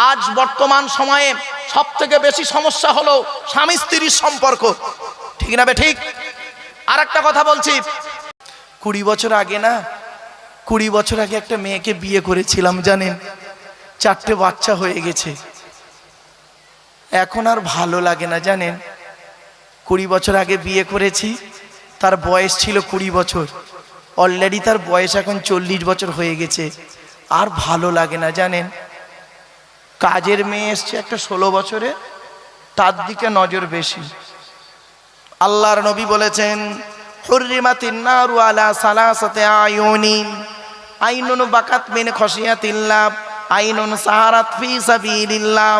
আজ বর্তমান সময়ে সবথেকে বেশি সমস্যা হলো স্বামী স্ত্রীর সম্পর্ক, ঠিক না বে ঠিক? আর একটা কথা বলছি, 20 বছর আগে না, 20 বছর আগে একটা মেয়েকে বিয়ে করেছিলাম জানেন, 4টে বাচ্চা হয়ে গেছে। এখন আর ভালো লাগে না জানেন। 20 বছর আগে বিয়ে করেছি, তার বয়স ছিল 20 বছর, অলরেডি তার বয়স এখন 40 বছর হয়ে গেছে। আর ভালো লাগে না জানেন। কাজের মেয়ে এসছে একটা 16 বছরে, তার দিকে নজর বেশি। আল্লাহর নবী বলেছেন, হুররিমাতিন নারু আলা সালাসাতি আয়ুনিন, আইনুন বাকাত মিন খশিয়াতিল্লাহ, আইনুন সাহারাত ফি সাবিলিল্লাহ,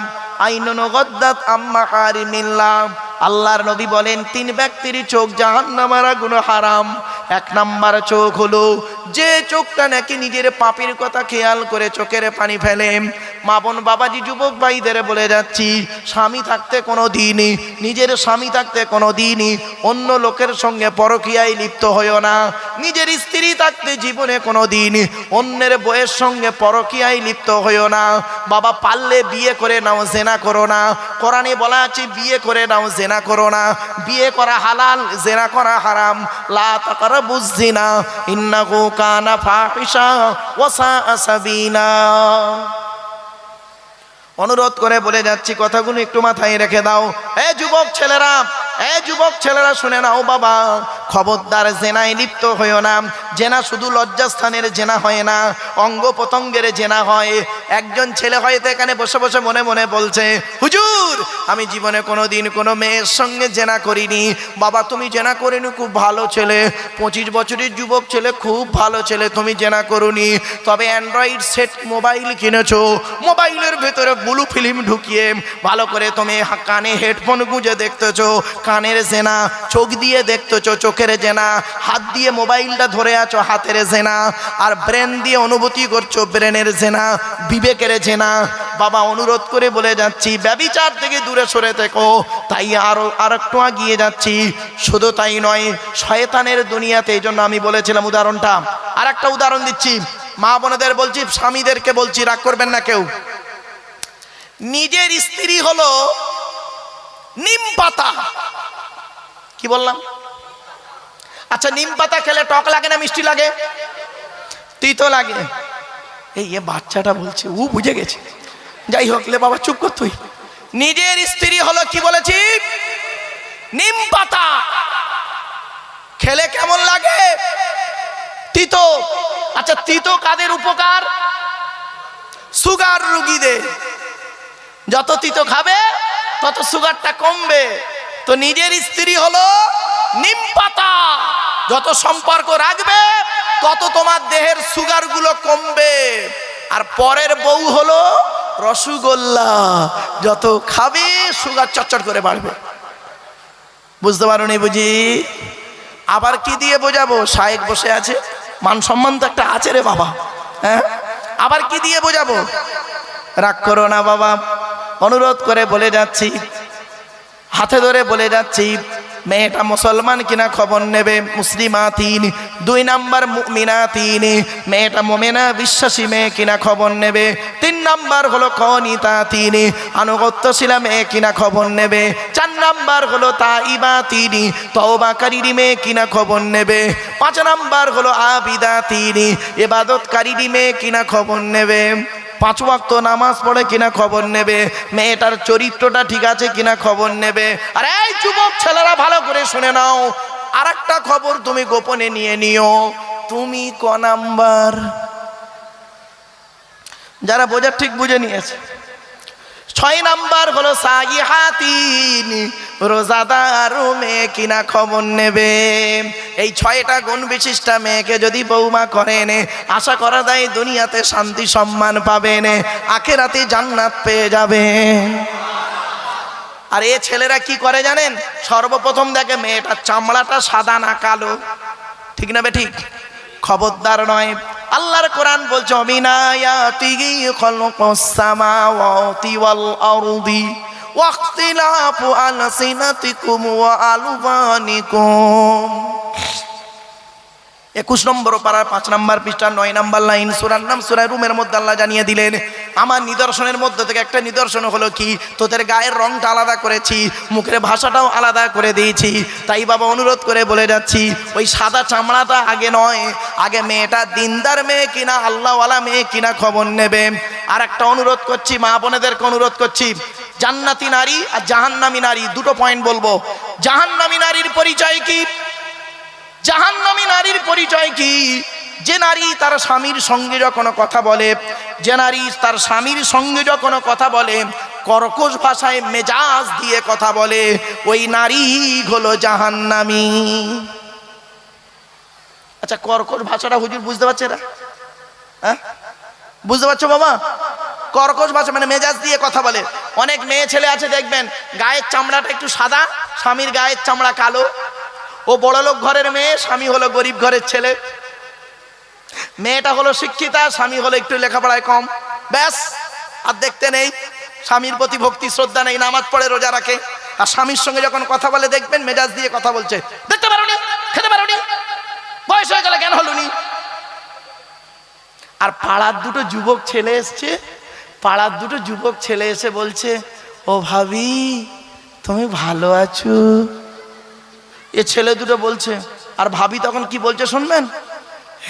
আইনুন গদ্দাত আম্মা হারিমিল্লাহ। আল্লাহর নবী বলেন, 3 ব্যক্তির চোখ জাহান্নামের আগুনে হারাম। 1 নাম্বার চোখ হলো যে চোখটা নাকি নিজের পাপের কথা খেয়াল করে চোখের পানি ফেলে। মা বোন বাবাজি যুবক ভাইদের বলে যাচ্ছি, স্বামী থাকতে কোনো দিনই, নিজের স্বামী থাকতে কোনো দিনই অন্য লোকের সঙ্গে পরকীয়ায় লিপ্ত হইও না। নিজের স্ত্রী থাকতে জীবনে কোনো দিন অন্যের বউয়ের সঙ্গে পরকীয়ায় লিপ্ত হইও না। বাবা পারলে বিয়ে করে নাও, জেনা করো না। কোরআনে বলা আছে বিয়ে করে নাও, জেনা করো না। বিয়ে করা হালাল, জেনা করা হারাম। লা তাকরাবুজ জিনা ইন্নাহু কানা ফাহিশা ওয়া সাআ সাবিলা। অনুরোধ করে বলে যাচ্ছি, কথাগুলো একটু মাথায় রেখে দাও। যুবক ছেলেরা শুনে নাও বাবা, খবরদার জেনায় লিপ্ত হইও না। জেনা শুধু লজ্জাস্থানের জেনা হয় না, অঙ্গ প্রত্যঙ্গের জেনা হয়। একজন ছেলে হয়তো এখানে বসে বসে মনে মনে বলছে, হুজুর আমি জীবনে কোনোদিন কোনো মেয়ের সঙ্গে জেনা করিনি। বাবা তুমি জেনা করিনি, খুব ভালো ছেলে, 25 বছরের যুবক ছেলে, খুব ভালো ছেলে, তুমি জেনা করুনি। তবে অ্যান্ড্রয়েড সেট মোবাইল কিনেছো, মোবাইলের ভেতরে ব্লু ফিল্ম ঢুকিয়ে ভালো করে তুমি কানে হেডফোন গুঁজে দেখতেছো, কানের জেনা। চোখ দিয়ে দেখতেছো, চোখের জেনা। হাত দিয়ে মোবাইলটা ধরে আছো, হাতের জেনা। আর ব্রেন দিয়ে অনুভূতি করছো, ব্রেনের জেনা, বিবেকের জেনা। বাবা অনুরোধ করে বলে যাচ্ছি, ব্যভিচার থেকে দূরে সরে থেকো। তাই আর একটু এগিয়ে যাচ্ছি। শুধু তাই নয়, শয়তানের দুনিয়াতে, এই জন্য আমি বলেছিলাম উদাহরণটা। আর একটা উদাহরণ দিচ্ছি, মা বোনেদের বলছি, স্বামীদেরকে বলছি, রাগ করবেন না কেউ। নিজের স্ত্রী হলো নিম পাতা। কি বললাম? আচ্ছা নিম পাতা খেলে টক লাগে না মিষ্টি লাগে? তিতো লাগে। এই বাচ্চাটা বলছে, ও বুঝে গেছে। যাই হোক লে বাবা চুপ কর তুই। নিজের স্ত্রী হলো কি বলেছি? নিম পাতা। খেলে কেমন লাগে? তিতো। আচ্ছা তিতো কাদের উপকার? সুগার রোগীদের। যত তিতো খাবে তত সুগারটা কমবে। তো নিজের স্ত্রী হলো নিম পাতা, যত সম্পর্ক রাখবে তত তোমার দেহের সুগার গুলো কমবে। আর পরের বউ হলো রসগোল্লা, যত খাবে সুগার চটচট করে বাড়বে। বুঝতে পারো নি বুঝি? আবার কি দিয়ে বোঝাবো? শায়েক বসে আছে, মান সম্মান তো একটা আছে রে বাবা। হ্যাঁ আবার কি দিয়ে বোঝাবো? রাগ করো না বাবা, অনুরোধ করে বলে যাচ্ছি, হাতে ধরে বলে যাচ্ছি, মেয়েটা মুসলমান কিনা খবর নেবে। মুসলিমাতিন। 2 নাম্বার মুমিনাতিন, মেয়েটা মুমিনা বিশ্বাসী মেয়ে কিনা খবর নেবে। 3 নাম্বার হলো কনিতাতিন, আনুগত্যশীলা মেয়ে কিনা খবর নেবে। 4 নাম্বার হলো তাইবাতিন, তওবাকারী মেয়ে কিনা খবর নেবে। 5 নাম্বার হলো আবিদাতিন, ইবাদতকারী মেয়ে কিনা খবর নেবে। 5 ওয়াক্ত নামাজ পড়ে কিনা খবর নেবে। মেয়েটার চরিত্রটা ঠিক আছে কিনা খবর নেবে। আর এই যুবক ছেলেরা ভালো করে শুনে নাও, আর একটা খবর তুমি গোপনে নিয়ে নিও, তুমি ক নাম্বার? যারা বোঝার ঠিক বুঝে নিয়েছে। 6 নাম্বার হলো সাইহাতিন, রোজাদার মেয়ে কিনা খবর নেবে। এই 6টা গুণ বিশিষ্টা মেয়েকে যদি বৌমা করেন, আশা করা যায় দুনিয়াতে শান্তি সম্মান পাবেন, আখিরাতে জান্নাত পেয়ে যাবেন। আর এই ছেলেরা কি করে জানেন? সর্বপ্রথম দেখে মেয়েটার চামড়াটা সাদা না কালো, ঠিক না বে ঠিক? খবরদার নয়। আল্লাহর কোরআন বলছে, মিনায়াতিহি খালকুস সামাওয়াতি ওয়াল আরদি ওয়াখতিলাফু আলসিনাতিকুম ওয়া আলওয়ানিকুম। 21 নম্বর পারার 5 নম্বর পৃষ্ঠা 9 নম্বর লাইন, সূরার নাম সূরা রুমের মধ্যে আল্লাহ জানিয়ে দিলেন, আমার নিদর্শনের মধ্যে থেকে একটা নিদর্শন হলো কি, তোদের গায়ের রংটা আলাদা করেছি, মুখের ভাষাটাও আলাদা করে দিয়েছি। তাই বাবা অনুরোধ করে বলে যাচ্ছি, ওই সাদা চামড়াটা আগে নয়, আগে মেয়েটা দিনদার মেয়ে কিনা আল্লাহওয়ালা মেয়ে কিনা খবর নেবে। আর একটা অনুরোধ করছি, মা বোনেদেরকে অনুরোধ করছি, জান্নাতি নারী আর জাহান্নামী নারী দুটো পয়েন্ট বলবো। জাহান্নামী নারীর পরিচয় কি? জাহান্নামী নারীর পরিচয় কি? যে নারী তার স্বামীর সঙ্গে যখন কথা বলে, যে নারী তার স্বামীর সঙ্গে যখন কথা বলে কর্কশ ভাষায় মেজাজ দিয়ে কথা বলে, ওই নারী হলো জাহান্নামী। আচ্ছা, কর্কশ ভাষাটা হুজুর বুঝতে পারছে না? হ্যাঁ, বুঝতে পারছো বাবা? কর্কশ ভাষা মানে মেজাজ দিয়ে কথা বলে। অনেক মেয়ে ছেলে আছে দেখবেন গায়ের চামড়াটা একটু সাদা, স্বামীর গায়ের চামড়া কালো। ও বড়লোক ঘরের মেয়ে, স্বামী হলো গরিব ঘরের ছেলে। মেয়েটা হলো শিক্ষিতা, স্বামী হলো একটু লেখাপড়ায় কম, ব্যাস আর দেখতে নেই। স্বামীর প্রতি ভক্তি শ্রদ্ধা নেই, নামাজ পড়ে রোজা রাখে, আর স্বামীর সঙ্গে যখন কথা বলে দেখবেন মেজাজ দিয়ে কথা বলছে। দেখতে পারোনি, খেতে পারোনি, বয়স হয়ে গেলে জ্ঞান হলুনি। আর পাড়ার দুটো যুবক ছেলে এসছে, পাড়ার দুটো যুবক ছেলে এসে বলছে, ও ভাবি তুমি ভালো আছো? এ ছেলে দুটো বলছে, আর ভাবি তখন কি বলছে শুনবেন?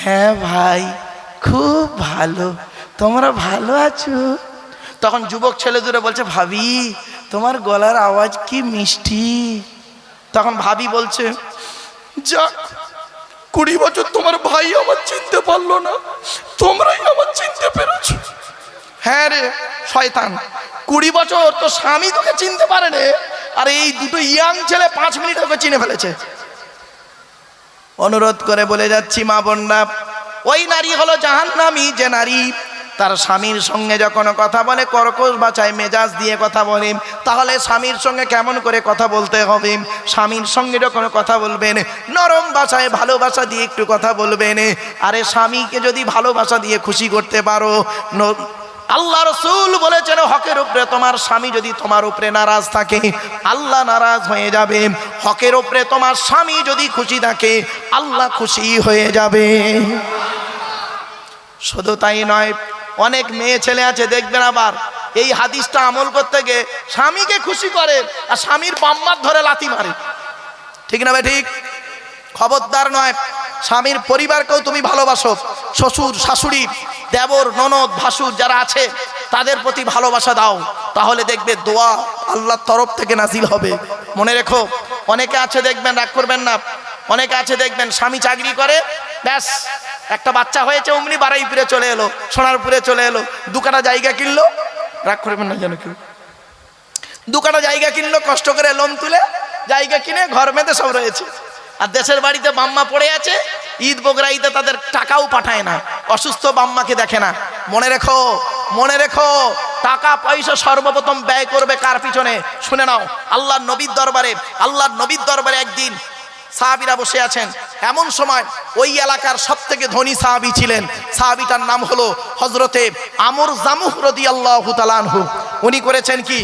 হ্যাঁ ভাই খুব ভালো, তোমরা ভালো আছো? তখন যুবক ছেলে দুটো বলছে, ভাবি তোমার গলার আওয়াজ কি মিষ্টি। তখন ভাবি বলছে, যাক 20 বছর তোমার ভাই আমার চিনতে পারলো না, তোমরাই আমার চিনতে পেরেছো। হ্যাঁ রে শয়তান, 20 বছর তো স্বামী তোকে চিনতে পারে রে, আর এই দুটো ইয়াং ছেলে 5 মিনিট ওকে চিনে ফেলেছে। অনুরোধ করে বলে যাচ্ছি মা বোনরা, ওই নারী হলো জাহান্নামী যে নারী তার স্বামীর সঙ্গে যখন কথা বলে কর্কশ ভাষায় মেজাজ দিয়ে কথা বলে। তাহলে স্বামীর সঙ্গে কেমন করে কথা বলতে হবে? স্বামীর সঙ্গে যখন কথা বলবেন নরম ভাষায় ভালোবাসা দিয়ে একটু কথা বলবেন। আরে স্বামীকে যদি ভালোবাসা দিয়ে খুশি করতে পারো, আল্লাহ রসুল বলেছেন হকের উপরে তোমার স্বামী যদি তোমার উপরে নারাজ থাকে আল্লাহ নারাজ হয়ে যাবে, হকের উপরে তোমার স্বামী যদি খুশি থাকে আল্লাহ খুশি হয়ে যাবে। শুধু তাই নয়, অনেক মেয়ে ছেলে আছে দেখবেন আবার এই হাদিসটা আমল করতে গিয়ে স্বামীকে খুশি করে আর স্বামীর বাম্মার ধরে লাথি মারে। ঠিক না ভাই? ঠিক। খবরদার নয়, স্বামীর পরিবারকেও তুমি ভালোবাসো, শ্বশুর শাশুড়ি দেবর ননদ ভাসুর যারা আছে তাদের প্রতি ভালোবাসা দাও, তাহলে দেখবে দোয়া আল্লাহর তরফ থেকে নাজিল হবে। মনে রেখো, অনেকে আছে দেখবেন, রাগ করবেন না, অনেকে আছে দেখবেন স্বামী চাকরি করে, ব্যাস একটা বাচ্চা হয়েছে অমনি বারুইপুরে চলে এলো, সোনারপুরে চলে এলো, 2 কাঠা জায়গা কিনলো, রাগ করবেন না যেন কেউ, 2 কাঠা জায়গা কিনলো, কষ্ট করে লোন তুলে জায়গা কিনে ঘর বেঁধে সব রয়েছে। আর দেশের বাড়িতে বাম্মা পড়ে আছে, ঈদ বকরা ঈদে তাদের টাকাও পাঠায় না, অসুস্থ বাম্মাকে দেখে না। মনে রেখো, মনে রেখো, টাকা পয়সা সর্বপ্রথম ব্যয় করবে কার পিছনে? শুনে নাও, আল্লাহর নবীর দরবারে, আল্লাহর নবীর দরবারে একদিন সাহাবীরা বসে আছেন। এমন সময় ওই এলাকার সবথেকে ধনী সাহাবী ছিলেন, সাহাবীটার নাম হলো হযরতে আমর জামুহ রাদিয়াল্লাহু তাআলা আনহু। উনি করেছেন কি,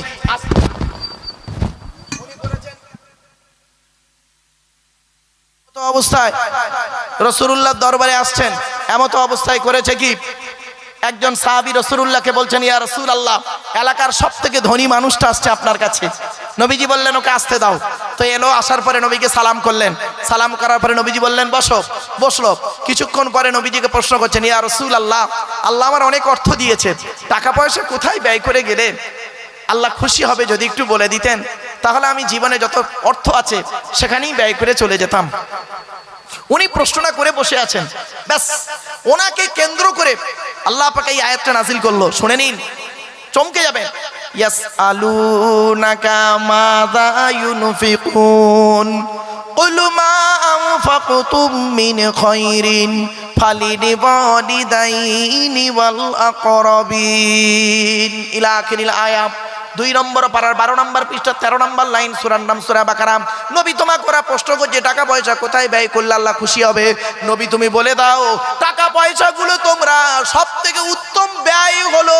অবস্থায় রাসূলুল্লাহর দরবারে আসছেন, এমত অবস্থায় করেছে কি, একজন সাহাবী রাসূলুল্লাহকে বলছেন, ইয়া রাসূলুল্লাহ এলাকার সবথেকে ধনী মানুষটা আসছে আপনার কাছে। নবীজি বললেন ওকে আসতে দাও। তো এলো, আসার পরে নবীকে সালাম করলেন, সালাম করার পরে নবীজি বললেন বসো, বসলো। কিছুক্ষণ পরে নবীজিকে প্রশ্ন করছেন, ইয়া রাসূলুল্লাহ আল্লাহ আমার অনেক অর্থ দিয়েছে, টাকা পয়সা কোথায় ব্যয় করে গেলে আল্লাহ খুশি হবে যদি একটু বলে দিতেন, তাহলে আমি জীবনে যত অর্থ আছে সেখানেই ব্যয় করে চলে যেতাম। উনি প্রশ্নটা করে বসে আছেন, ব্যাস ওনাকে কেন্দ্র করে আল্লাহ পাক এই আয়াতটা নাজিল করলো, শুনে নিন, চমকে যাবেন। ইয়াসআলুনাকা মাযা ইউনফিকুন কুল মা আনফাকতুম মিন খায়রিন ফালিওয়ালিদাইনি ওয়াল আকরাবিন ইলা আখিরিল আয়াত। 2 নম্বর পারার 12 নম্বর পৃষ্ঠা 13 নম্বর লাইন, সূরার নাম সূরা বাকারা। নবী তোমাকে ওরা প্রশ্ন করছে টাকা পয়সা কোথায় ব্যয় করলে আল্লাহ খুশি হবে, নবী তুমি বলে দাও টাকা পয়সাগুলো তোমরা সবথেকে উত্তম ব্যয় হলো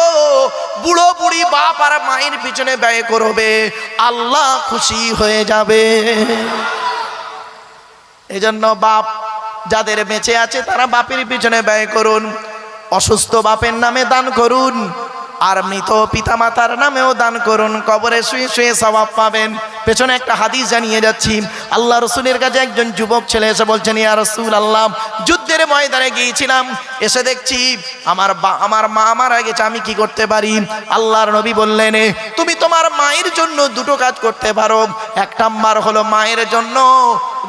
বুড়ো বুড়ি বাপ আর মায়ের পিছনে ব্যয় করবে, আল্লাহ খুশি হয়ে যাবে। এজন্য বাপ যাদের বেঁচে আছে তারা বাপের পিছনে ব্যয় করুন, অসুস্থ বাপের নামে দান করুন, আর মৃত পিতামাতার নামেও দান করুন, কবরে শুয়ে শুয়ে সওয়াব পাবেন। পেছনে একটা হাদিস জানিয়ে যাচ্ছি, আল্লাহ রসুলের কাছে একজন যুবক ছেলে এসে বলছেন, ইয়া রাসূলুল্লাহ, যুদ্ধের ময়দানে গিয়েছিলাম, এসে দেখছি আমার মা মারা গেছে, আমি কি করতে পারি? আল্লাহর নবী বললেন, তুমি তোমার মায়ের জন্য দুটো কাজ করতে পারো। এক নাম্বার হলো মায়ের জন্য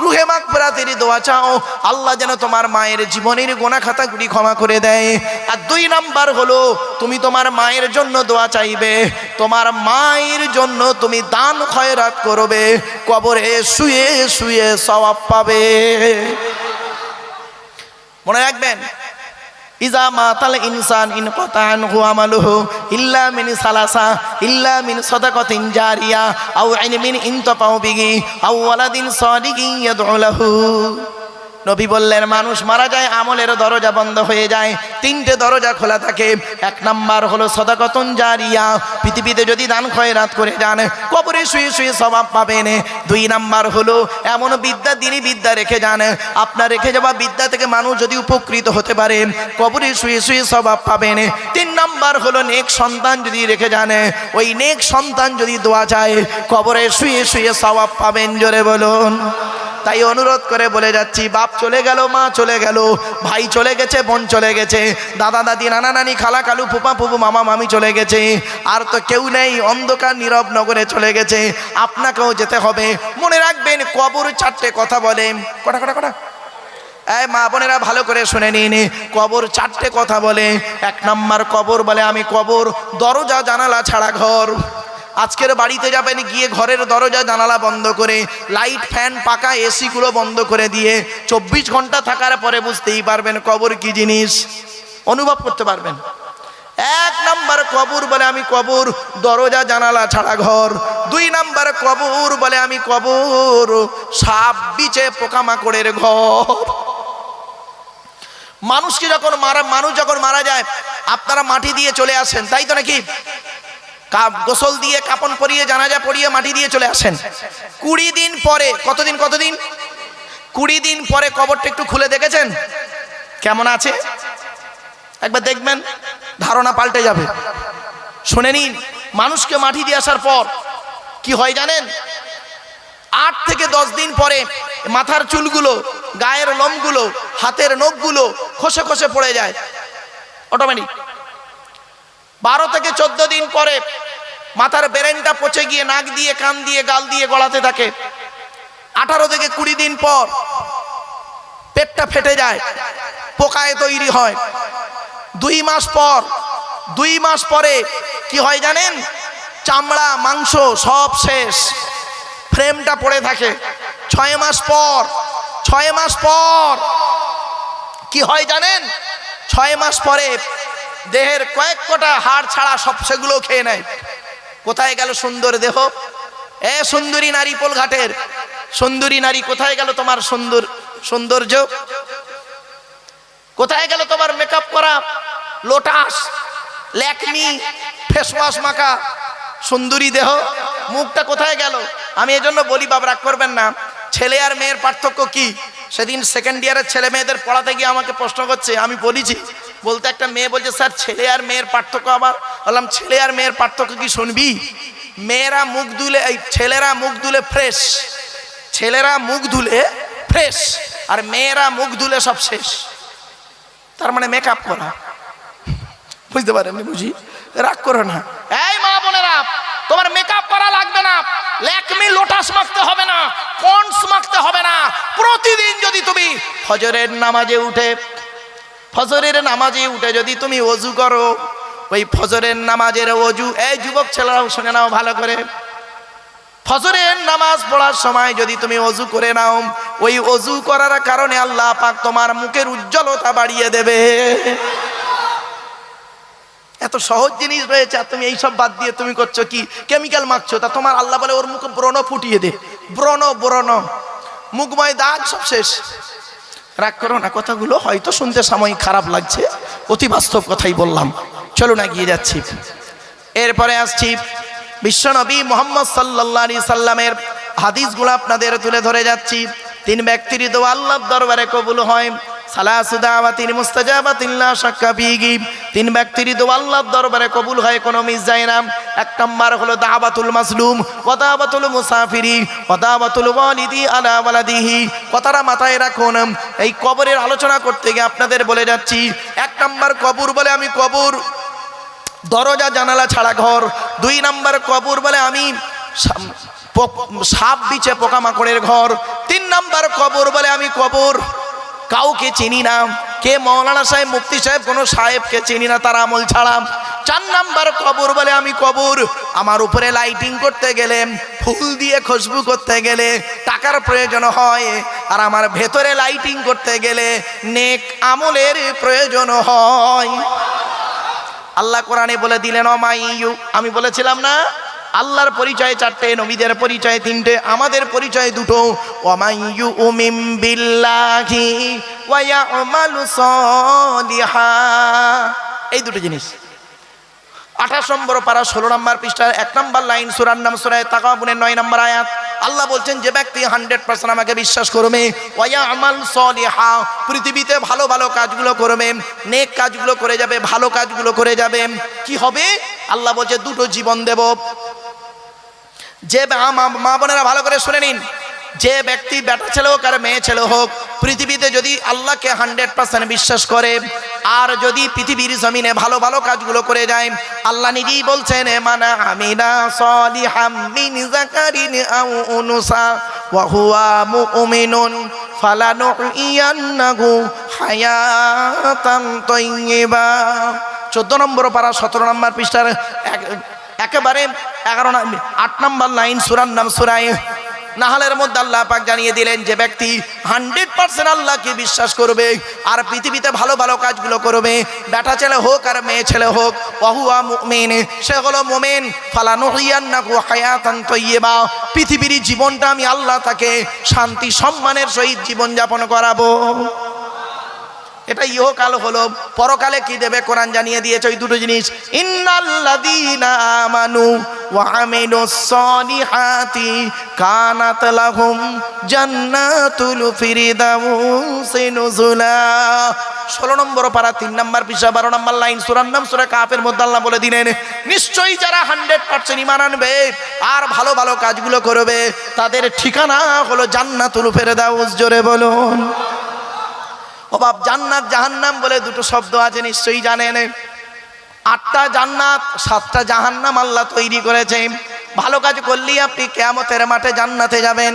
রুহে মাগফিরাতের দোয়া চাও, আল্লাহ যেন তোমার মায়ের জীবনের গুনাহ খাতাগুলি ক্ষমা করে দেয়। আর দুই নাম্বার হলো তুমি তোমার মায়ের জন্য দোয়া চাইবে, তোমার মায়ের জন্য তুমি দান খয়রাত করবে, কবরে শুয়ে শুয়ে সওয়াব পাবে। মনে রাখবেন, ইজা মাতাল ইনসান ইনকাতা আনহু আমালুহু ইল্লা মিন সালাসা ইল্লা মিন সাদাকাতিন জারিয়া আও ইলমিন ইনতাফাউ বিহি আও ওয়ালাদিন সালিহিন ইয়াদউ লাহু। নবী বললেন, মানুষ মারা যায়, আমলের দরজা বন্ধ হয়ে যায়, তিনটে দরজা খোলা থাকে। এক নাম্বার হলো সাদাকাতুন জারিয়া, পৃথিবীতে যদি দান খয়রাত করে যান কবরে শুয়ে শুয়ে সওয়াব পাবেন। দুই নাম্বার হলো এমন বিদ্যা, দিনী বিদ্যা রেখে যান, আপনার রেখে যাওয়া বিদ্যা থেকে মানুষ যদি উপকৃত হতে পারে কবরে শুয়ে শুয়ে সওয়াব পাবেন। তিন নাম্বার হলো নেক সন্তান যদি রেখে যান, ওই নেক সন্তান যদি দোয়া চায় কবরে শুয়ে শুয়ে সওয়াব পাবেন। জোরে বলুন। তাই অনুরোধ করে বলে যাচ্ছি, বাপ চলে গেল, মা চলে গেল, ভাই চলে গেছে, বোন চলে গেছে, দাদা দাদি, নানা নানি, খালা খালু, ফুপা ফুপু, মামা মামি চলে গেছে, আর তো কেউ নেই, অন্ধকার নীরব নগরে চলে গেছে, আপনাকেও যেতে হবে। মনে রাখবেন, কবর চারটে কথা বলে। কটা কটা কটা এই মা বোনেরা ভালো করে শুনে নিন, কবর চারটে কথা বলে। এক নাম্বার কবর বলে, আমি কবর দরজা জানালা ছাড়া ঘর। আজকের বাড়িতে যাবেন, গিয়ে ঘরের দরজা জানালা বন্ধ করে, লাইট ফ্যান পাকা এসিগুলো বন্ধ করে দিয়ে 24 ঘন্টা থাকার পরে বুঝতেই পারবেন কবর কি জিনিস, অনুভব করতে পারবেন। এক নাম্বার কবর বলে, আমি কবর দরজা জানালা ছাড়া ঘর। দুই নাম্বার কবর বলে, আমি কবর সাপ বিছে পোকামাকড়ের ঘর। মানুষ যখন মারা যায় আপনারা মাটি দিয়ে চলে আসেন, তাই তো নাকি? গোসল দিয়ে, কাপন পরিয়ে, জানাজা পরিয়ে মাটি দিয়ে চলে আসেন। 20 দিন পরে, কতদিন 20 দিন পরে কবরটা একটু খুলে দেখেছেন কেমন আছে? একবার দেখবেন, ধারণা পাল্টে যাবে। শুনে নিন, মানুষকে মাটি দিয়ে আসার পর কি হয় জানেন? 8 থেকে 10 দিন পরে মাথার চুলগুলো, গায়ের লোমগুলো, হাতের নখগুলো খসে খসে পড়ে যায় অটোমেটিক। 12 থেকে 14 দিন পরে মাথার ব্রেনটা পচে গিয়ে নাক দিয়ে, কান দিয়ে, গাল দিয়ে গড়াতে থাকে। 18 থেকে 20 দিন পর পেটটা ফেটে যায়, পোকায় তৈরি হয়। 2 মাস পরে কি হয় জানেন? চামড়া, মাংস সব শেষ, ফ্রেমটা পড়ে থাকে। 6 মাস পর কি হয় জানেন? 6 মাস পরে দেহের কয়েক কটা হাড় ছাড়া সব সেগুলো খেয়ে নেয়। কোথায় গেল সুন্দর দেহ? সুন্দরী নারী, পোলঘাটের সুন্দরী নারী, কোথায় গেল তোমার সৌন্দর্য? কোথায় গেল তোমার মেকআপ করা, লোটাস, ল্যাকমি, ফেস ওয়াশ মাখা সুন্দরী দেহ? মুখটা কোথায় গেল? আমি এজন্য বলি, বাবা রাগ করবেন না, ছেলে আর মেয়ের পার্থক্য কি? সেদিন সেকেন্ড ইয়ারের ছেলে মেয়েদের পড়াতে গিয়ে আমাকে প্রশ্ন করছে, আমি বলতে একটা মেয়ে বলছে, স্যার ছেলে আর মেয়ের পার্থক্য। আবার বললাম, ছেলে আর মেয়ের পার্থক্য কি শুনবি? মেয়েরা মুখ ধুলে, ছেলেরা মুখ ধুলে ফ্রেশ, আর মেয়েরা মুখ ধুলে সব শেষ। তার মানে মেকআপ করা, বুঝতে পারেননি? বুঝি, রাগ করো না। এই মা বোনেরা, তোমার মেকআপ করা লাগবে না, ল্যাকমি লোটাস মাখতে হবে না, পন্ডস মাখতে হবে না। প্রতিদিন যদি তুমি ফজরের নামাজে উঠে যদি তুমি ওযু করো, ওই ফজরের নামাজের ওযু, এই যুবক ছেলেরাও শুনে নাও ভালো করে, ফজরের নামাজ পড়ার সময় যদি তুমি ওযু করে নাও, ওই ওযু করার কারণে আল্লাহ পাক তোমার মুখের উজ্জ্বলতা বাড়িয়ে দেবে। এত সহজ জিনিস রয়েছে, আর তুমি এইসব বাদ দিয়ে তুমি করছো কি? কেমিক্যাল মাখছো। তা তোমার আল্লাহ বলে ওর মুখে ব্রণ ফুটিয়ে দে, ব্রণ মুখময় দাগ সব শেষ। রাগ করো না, কথাগুলো হয়তো শুনতে সাময়িক খারাপ লাগছে, অতি বাস্তব কথাই বললাম। চলো না, গিয়ে যাচ্ছি। এরপরে আসছি বিশ্বনবী মুহাম্মদ সাল্লাল্লাহু আলাইহি সাল্লামের হাদিসগুলো আপনাদের তুলে ধরে যাচ্ছি। তিন ব্যক্তির দোয়া আল্লাহর দরবারে কবুল হয়। সালাসু দাওয়াতিন মুস্তাজাবাতিন লা শাক্কা ফিহি, তিন ব্যক্তির দোয়া আল্লাহর দরবারে কবুল হয়, কোনো মিস যায় না। এক নম্বর হলো দাওয়াতুল মাজলুম ওয়া দাওয়াতুল মুসাফিরি ওয়া দাওয়াতুল ওয়ালিদি আলা ওয়ালাদিহি। কথাটা মাথায় রাখুন। এই কবরের আলোচনা করতে গিয়ে আপনাদের বলে যাচ্ছি, এক নম্বর কবর বলে আমি কবর দরজা জানালা ছাড়া ঘর। দুই নম্বর কবর বলে আমি সাপ বিছে পোকামাকড়ের ঘর। তিন নম্বর কবর বলে আমি কবর কাউকে চিনি না, কে মৌলানা সাহেব মুফতি সাহেব কোনো সাহেবকে চিনি না তার আমল ছাড়া। চার নাম্বার কবর বলে আমি কবর আমার উপরে লাইটিং করতে গেলে, ফুল দিয়ে খুশবু করতে গেলে টাকার প্রয়োজন হয়, আর আমার ভেতরে লাইটিং করতে গেলে নেক আমলের প্রয়োজন হয়। আল্লাহ কোরআনে বলে দিলেন অমাইয়ু, আমি বলেছিলাম না আল্লাহর পরিচয় চারটে, নবীদের পরিচয় তিনটে, আমাদের পরিচয় দুটো। ওয়ামাইয়ু উমিন বিল্লাহি ওয়া ইয়ামালু সালিহা, এই দুটো জিনিস। 28 নম্বর পারা 16 নম্বর পৃষ্ঠার 1 নম্বর লাইন, সূরার নাম সূরা তাকাবুনের 9 নম্বর আয়াত। আল্লাহ বলছেন যে ব্যক্তি 100% আমাকে বিশ্বাস করবে, ওয়া ইয়ামাল সালিহা, পৃথিবীতে ভালো ভালো কাজগুলো করবে, নেক কাজগুলো করে যাবে, ভালো কাজগুলো করে যাবে, কি হবে? আল্লাহ বলছে দুটো জীবন দেব। যে মা বোনেরা ভালো করে শুনে নিন, যে ব্যক্তি বেটা ছেলে হোক আর মেয়ে ছেলে হোক, পৃথিবীতে যদি আল্লাহকে 100% বিশ্বাস করে আর যদি পৃথিবীর জমিনে ভালো ভালো কাজগুলো করে যায়, আল্লাহ নিজেই বলছেন মানা আমিনা সালিহাম মিন যাকারিন আও উনসা ওয়া হুয়া মুমিনুন ফালানুহইয়ান্নাহু হায়াতান তাইয়্যিবা। 14 নম্বর পারা 17 নম্বর পৃষ্ঠার একেবারে 8 নম্বর লাইন, সূরার নাম সূরা নাহলের মধ্যে আল্লাহ পাক জানিয়ে দিলেন যে ব্যক্তি 100% আল্লাহকে বিশ্বাস করবে আর পৃথিবীতে ভালো ভালো কাজগুলো করবে, বেটা ছেলে হোক আর মেয়ে ছেলে হোক, ওয়াহুয়া মুমিন, সে হলো মুমিন, ফালানুহইয়ান্নাহু হায়াতান তাইয়্যিবা, পৃথিবীর জীবনটা আমি আল্লাহ তাকে শান্তি সম্মানের সহিত জীবন যাপন করাবো। এটা ইহকাল হলো, পরকালে কি দেবে কোরআন জানিয়ে দিয়েছে ওই দুটো জিনিস। ইন্নাল্লাযীনা আমানু ওয়া আমিলুস সালিহাতি কানাত লাহুম জান্নাতুল ফিরদাউসি নুজুলা। 16 নম্বর পারা 3 নম্বর পৃষ্ঠা 12 নম্বর লাইন, সূরার নাম সূরা কাফের মধ্যে আল্লাহ বলে দিলেন নিশ্চয়ই যারা 100% ঈমান আনবে আর ভালো ভালো কাজগুলো করবে তাদের ঠিকানা হলো জান্নাতুল ফিরদাউস। জোরে বলুন। ও বাপ, জান্নাত জাহান্নাম বলে দুটো শব্দ আছে, নিশ্চয়ই জানেন। 8টা জান্নাত 7টা জাহান্নাম আল্লাহ তৈরি করেছে। ভালো কাজ করলেই আপনি কিয়ামতের মাঠে জান্নাতে যাবেন,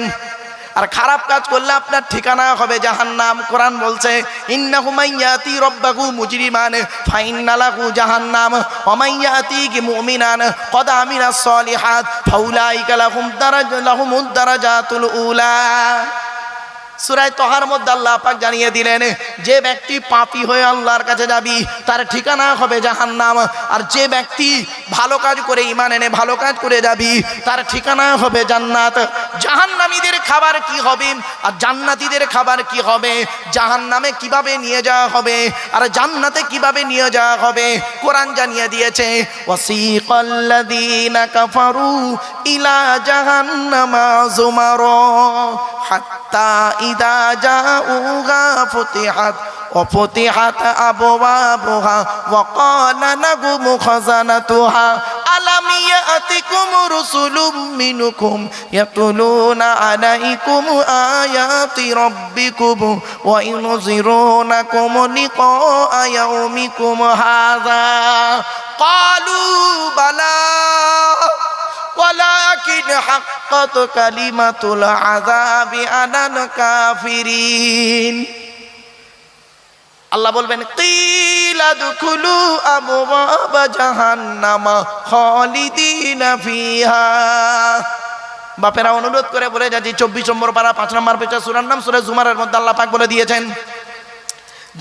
আর খারাপ কাজ করলে আপনার ঠিকানা হবে জাহান্নাম। কোরআন বলছে ইন্নাহু মাইয়াতি রাব্বাহু মুজরিমান ফাইন্না লাহু জাহান্নাম ওয়া মাইয়াতিহি মুমিনান ক্বাদ আমিলাস সালিহাত ফাউলাইকা লাহুমুদ দারাজাতুল উলা। সূরা তহার মধ্যে আল্লাহ পাক জানিয়ে দিলেন যে ব্যক্তি পাপী হয়ে আল্লাহর কাছে যাবি তার ঠিকানা হবে জাহান্নাম, আর যে ব্যক্তি ভালো কাজ করে ঈমান এনে ভালো কাজ করে যাবি তার ঠিকানা হবে জান্নাত। জাহান্নামীদের খাবার কি হবে আর জান্নাতীদের খাবার কি হবে, জাহান্নামে কিভাবে নিয়ে যাওয়া হবে আর জান্নাতে কিভাবে নিয়ে যাওয়া হবে কোরআন জানিয়ে দিয়েছে। ওয়াসিকাল্লাযীনা কাফারু ইলা জাহান্নামা যুমারা হাত্তা ইদা জাউহা ফুতিহাত আবওয়াবুহা ওয়া ক্বালা লাহুম খাযানাতুহা আলাম ইয়াতিকুম রুসুলুম মিনকুম ইয়াতুলুনা আলাইকুম আয়াতি রাব্বিকুম ওয়া ইউনযিরুনাকুম লিকা ইয়াউমিকুম হাযা ক্বালু বালা ওয়ালাকিন হাক্কাত কালিমাতুল আযাবি আলাল কাফিরিন। আল্লাহ বলবেন কিলা দুখুলু আবওয়াবা জাহান্নামা খালিদিনা ফিহা। বাপেরা অনুরোধ করে বলে যাচ্ছি 24 নম্বর পারা 5 নম্বর পৃষ্ঠা সূরার নাম সূরা জুমারের মধ্যে আল্লাহ পাক বলে দিয়েছেন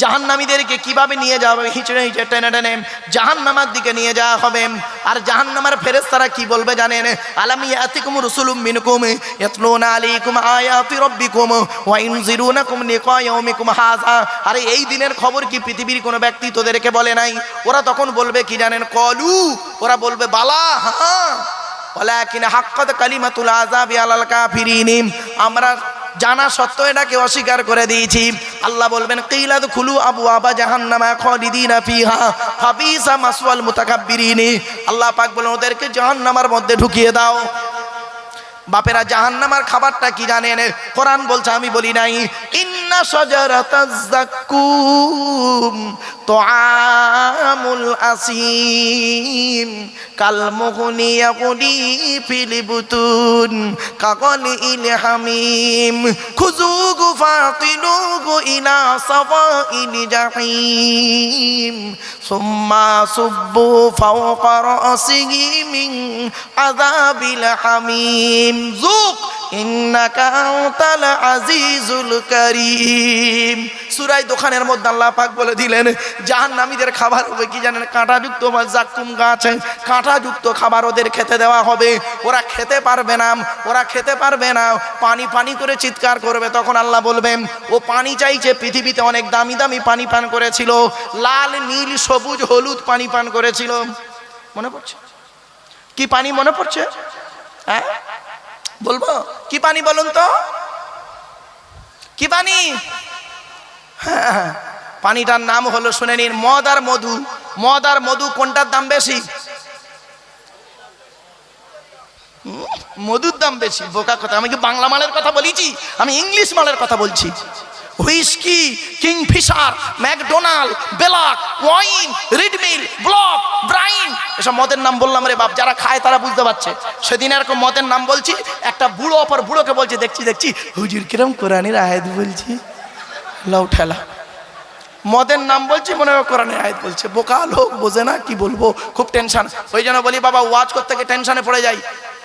জাহান্নামীদেরকে কিভাবে নিয়ে যাওয়া হবে, হিচড়ে হিচড়ে টেনে টেনে জাহান্নামের দিকে নিয়ে যাওয়া হবে। আর জাহান্নামের ফেরেশতারা কি বলবে জানেন? আলাম ইয়াতিকুম রুসুলুম মিনকুম ইয়াতলুনা আলাইকুম আয়াতি রাব্বিকুম ওয়া ইউনযিরুনাকুম লিকা ইয়াউমিকুম হাযা। আরে এই দিনের খবর কি পৃথিবীর কোনো ব্যক্তি তোদেরকে বলে নাই? ওরা তখন বলবে কি জানেন? কলু, ওরা বলবে বালা, হ্যাঁ, ওয়ালাকিন হাক্কাত কালিমাতুল আযাবি আলাল কাফিরিন। আমরা জানা সত্ত্বেও এটাকে অস্বীকার করে দিয়েছি। আল্লাহ বলবেন কিলা দুখুলু আবওয়াবা জাহান্নামা খালিদিনা ফিহা ফাবিসা মাসওয়াল মুতাকাব্বিরিন। আল্লাহ পাক বলেন ওদেরকে জাহান্নামের মধ্যে ঢুকিয়ে দাও। বাপেরা জাহান্নামার খাবারটা কি জানেন? কোরআন বলছে, আমি বলি নাই। ইন্না শাজারাতাজ যাক্কুম তুআমুল আসিম কালমুগনি ইয়াগুলি ফিল বুতুন কাগলি ইল হামিম খুযুহু ফাতিলুহু ইলা সাওয়াইল জাহিম সুম্মা সুব্বু ফাওকা রাসিহি মিন আযাবিল হামিম যুক ইন্নাকা আনতাল আজিজুল কারীম। সূরা দোকানের মধ্যে আল্লাহ পাক বলে দিলেন জাহান্নামীদের খাবার হবে কি জানেন? কাঁটাযুক্ত যাক্কুম গাছ, কাঁটাযুক্ত খাবার ওদের খেতে দেওয়া হবে। ওরা খেতে পারবে না, ওরা খেতে পারবে না, পানি পানি করে চিৎকার করবে। তখন আল্লাহ বলবেন ও পানি চাইছে, পৃথিবীতে অনেক দামি দামি পানি পান করেছিল, লাল নীল সবুজ হলুদ পানি পান করেছিল। মনে পড়ছে কি পানি? মনে পড়ছে? হ্যাঁ বলবো কি পানি বলুন তো? কি পানি? হ্যাঁ, পানিটার নাম হলো শুনে নিন, মদ আর মধু। মদ আর মধু কোনটার দাম বেশি? মধুর দাম বেশি। বোকা কথা, আমি কি বাংলা মালের কথা বলেছি? আমি ইংলিশ মালের কথা বলছি। হুইস্কি, কিংফিশার, ম্যাকডোনাল্ড, বেলাক, ওয়াইন, রিডমিল, ব্লক, ব্রাইন, এসব মদের নাম বললাম রে বাপ। যারা খায় তারা বুঝতে পারছে। সেদিন এরকম মদের নাম বলছি, একটা বুড়ো অপর বুড়োকে বলছে, দেখছি হুজুর কিরম কোরআনের আয়াত বলছি, লাউ ঠেলা। মদের নাম বলছি, মনে হয় কোরআনের আয়াত বলছে। বোকা লোক, বোঝে না কি বলবো, খুব টেনশন। ওই জন্য বলি বাবা, ওয়াজ করতে গিয়ে টেনশনে পড়ে যাই।